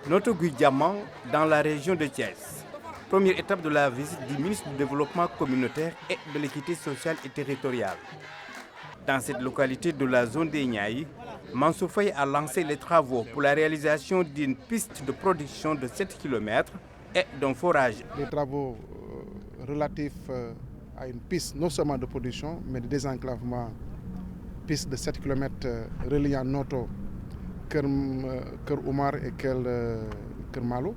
Notre Diamant dans la région de Thiès. Première étape de la visite du ministre du Développement communautaire et de l'équité sociale et territoriale. Dans cette localité de la zone des Niayes, Mansour Faye a lancé les travaux pour la réalisation d'une piste de production de 7 km et d'un forage. Les travaux relatifs à une piste non seulement de production, mais de désenclavement, piste de 7 km reliant Noto, Keur Oumar et Keur Malo.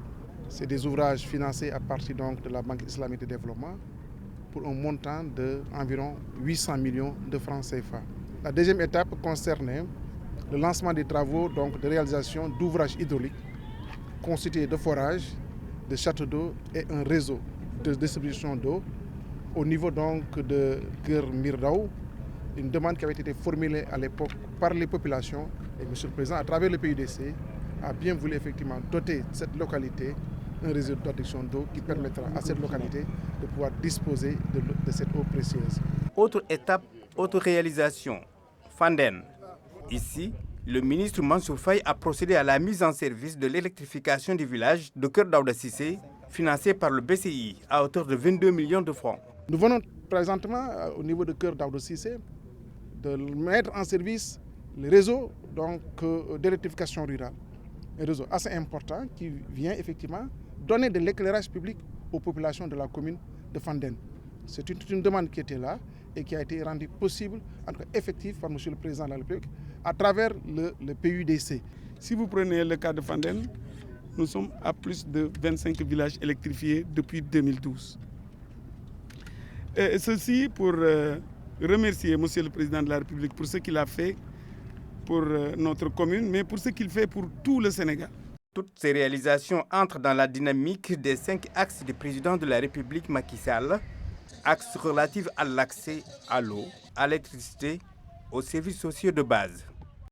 C'est des ouvrages financés à partir donc de la Banque islamique de développement pour un montant d'environ 800 millions de francs CFA. La deuxième étape concernait le lancement des travaux donc, de réalisation d'ouvrages hydrauliques constitués de forages, de châteaux d'eau et un réseau de distribution d'eau au niveau donc de Keur Mirdaou, une demande qui avait été formulée à l'époque par les populations et M. le Président, à travers le PUDC, a bien voulu effectivement doter cette localité un réseau de protection d'eau qui permettra à cette localité de pouvoir disposer de cette eau précieuse. Autre étape, autre réalisation, Fandène. Ici, le ministre Mansour Faye a procédé à la mise en service de l'électrification du village de Keur Daouda Cissé, financé par le BCI à hauteur de 22 millions de francs. Nous venons présentement au niveau de Keur Daouda Cissé de mettre en service le réseau d'électrification rurale. Un réseau assez important qui vient effectivement donner de l'éclairage public aux populations de la commune de Fandène. C'est une demande qui était là et qui a été rendue possible, en tout cas effective par M. le Président de la République à travers le PUDC. Si vous prenez le cas de Fandène, nous sommes à plus de 25 villages électrifiés depuis 2012. Et ceci pour remercier M. le Président de la République pour ce qu'il a fait pour notre commune, mais pour ce qu'il fait pour tout le Sénégal. Toutes ces réalisations entrent dans la dynamique des 5 axes du président de la République Macky Sall, axes relatifs à l'accès à l'eau, à l'électricité, aux services sociaux de base.